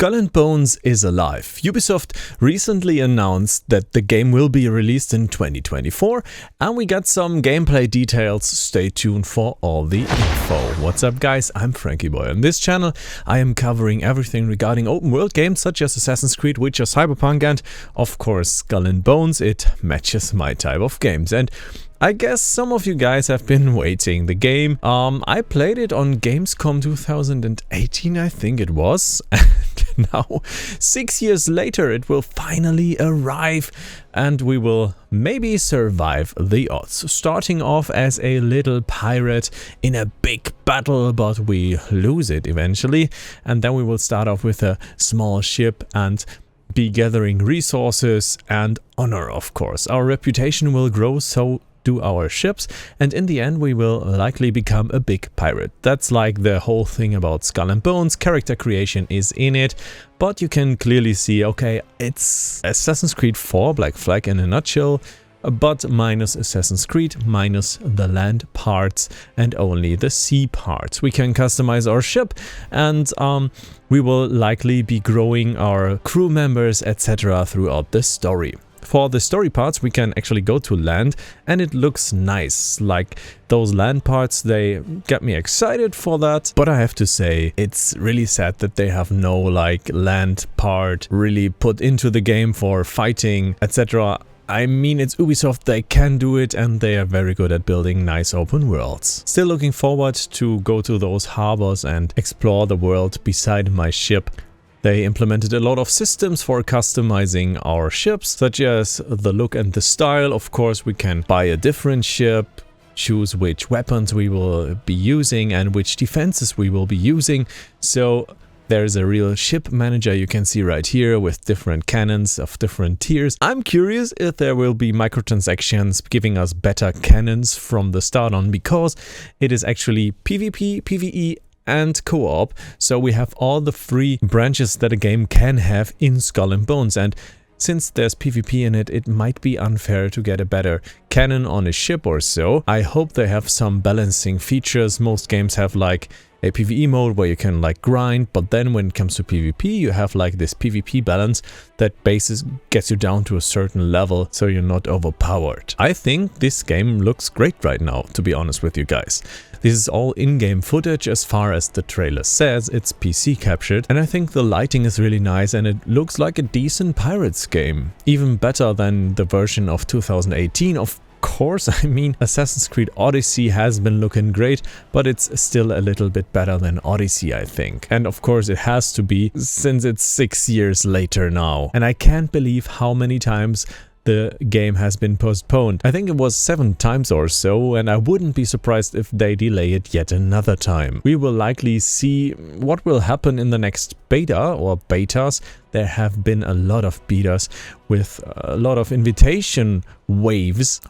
Skull and Bones is alive. Ubisoft recently announced that the game will be released in 2024, and we got some gameplay details. Stay tuned for all the info. What's up guys, I'm Franky Boy. On this channel I am covering everything regarding open world games such as Assassin's Creed, Witcher, Cyberpunk and of course Skull and Bones. It matches my type of games, and I guess some of you guys have been waiting. The game, I played it on Gamescom 2018, I think it was, and now 6 years later it will finally arrive and we will maybe survive the odds. Starting off as a little pirate in a big battle, but we lose it eventually, and then we will start off with a small ship and be gathering resources and honor, of course. Our reputation will grow, so do our ships, and in the end we will likely become a big pirate. That's like the whole thing about Skull and Bones. Character creation is in it, but you can clearly see, okay, it's Assassin's Creed 4 Black Flag in a nutshell, but minus Assassin's Creed, minus the land parts and only the sea parts. We can customize our ship, and we will likely be growing our crew members, etc. throughout the story. For the story parts we can actually go to land, and it looks nice. Like those land parts, they get me excited for that, but I have to say it's really sad that they have no like land part really put into the game for fighting, etc. I mean, it's Ubisoft, they can do it and they are very good at building nice open worlds. Still looking forward to go to those harbors and explore the world beside my ship. They implemented a lot of systems for customizing our ships, such as the look and the style. Of course, we can buy a different ship, choose which weapons we will be using and which defenses we will be using. So there's a real ship manager you can see right here with different cannons of different tiers. I'm curious if there will be microtransactions giving us better cannons from the start on, because it is actually PvP, PvE and co-op, so we have all the free branches that a game can have in Skull and Bones, and since there's PvP in it, it might be unfair to get a better cannon on a ship or so. I hope they have some balancing features. Most games have like a PvE mode where you can like grind, but then when it comes to PvP you have like this PvP balance that gets you down to a certain level so you're not overpowered. I think this game looks great right now, to be honest with you guys. This is all in-game footage as far as the trailer says. It's PC captured, and I think the lighting is really nice and it looks like a decent Pirates game. Even better than the version of 2018. Of course, I mean, Assassin's Creed Odyssey has been looking great, but it's still a little bit better than Odyssey, I think. And of course it has to be, since it's 6 years later now. And I can't believe how many times the game has been postponed. I think it was 7 times or so, and I wouldn't be surprised if they delay it yet another time. We will likely see what will happen in the next beta or betas. There have been a lot of betas with a lot of invitation waves.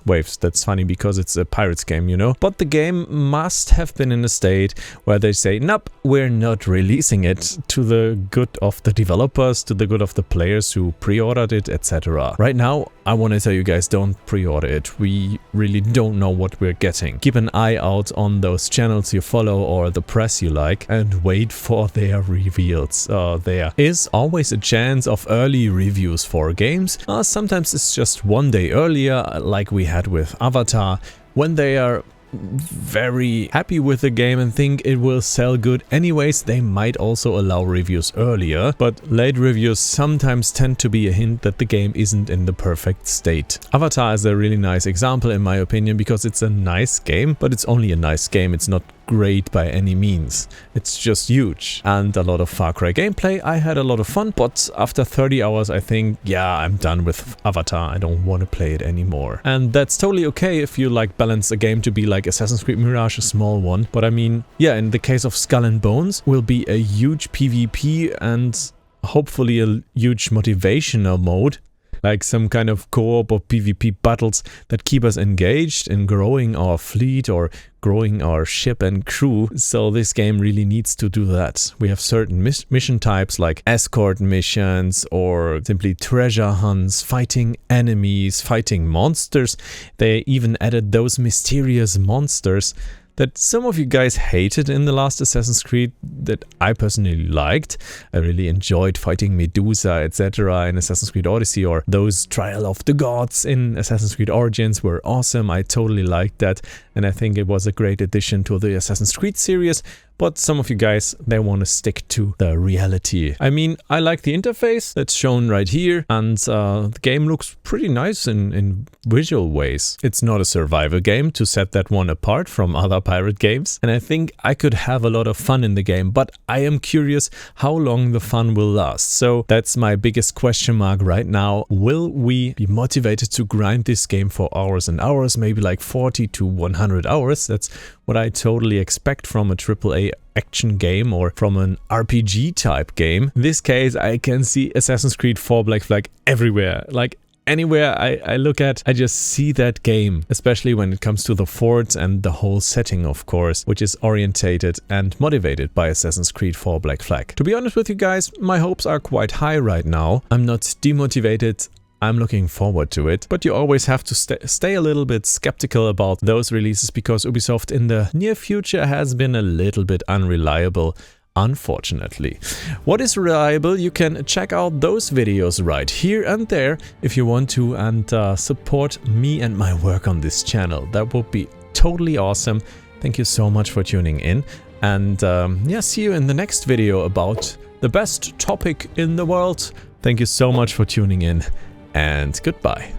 That's funny because it's a Pirates game, you know. But the game must have been in a state where they say, nope, we're not releasing it, to the good of the developers, to the good of the players who pre-ordered it, etc. Right now, I want to tell you guys, don't pre-order it. We really don't know what we're getting. Keep an eye out on those channels you follow or the press you like and wait for their reveals. There is always a chance of early reviews for games. Sometimes it's just one day earlier, like we had with Avatar, when they are very happy with the game and think it will sell good anyways. They might also allow reviews earlier, but late reviews sometimes tend to be a hint that the game isn't in the perfect state. Avatar is a really nice example in my opinion, because it's a nice game, but it's only a nice game. It's not great by any means. It's just huge. And a lot of Far Cry gameplay. I had a lot of fun, but after 30 hours I think, yeah, I'm done with Avatar. I don't want to play it anymore. And that's totally okay if you like balance a game to be like Assassin's Creed Mirage, a small one. But I mean, yeah, in the case of Skull and Bones will be a huge PvP and hopefully a huge motivational mode, like some kind of co-op or PvP battles that keep us engaged in growing our fleet or growing our ship and crew. So this game really needs to do that. We have certain mission types like escort missions or simply treasure hunts, fighting enemies, fighting monsters. They even added those mysterious monsters that some of you guys hated in the last Assassin's Creed that I personally liked. I really enjoyed fighting Medusa, etc. in Assassin's Creed Odyssey, or those Trial of the Gods in Assassin's Creed Origins were awesome. I totally liked that, and I think it was a great addition to the Assassin's Creed series. But some of you guys, they want to stick to the reality. I mean, I like the interface that's shown right here, and the game looks pretty nice in visual ways. It's not a survival game, to set that one apart from other pirate games, and I think I could have a lot of fun in the game, but I am curious how long the fun will last. So that's my biggest question mark right now. Will we be motivated to grind this game for hours and hours, maybe like 40 to 100 hours? That's what I totally expect from a AAA action game or from an RPG type game. In this case, I can see Assassin's Creed 4 Black Flag everywhere. Like anywhere I look at, I just see that game, especially when it comes to the forts and the whole setting, of course, which is orientated and motivated by Assassin's Creed 4 Black Flag. To be honest with you guys, my hopes are quite high right now. I'm not demotivated. I'm looking forward to it, but you always have to stay a little bit skeptical about those releases, because Ubisoft in the near future has been a little bit unreliable, unfortunately. What is reliable? You can check out those videos right here and there if you want to, and support me and my work on this channel. That would be totally awesome. Thank you so much for tuning in, and yeah, see you in the next video about the best topic in the world. Thank you so much for tuning in, and goodbye.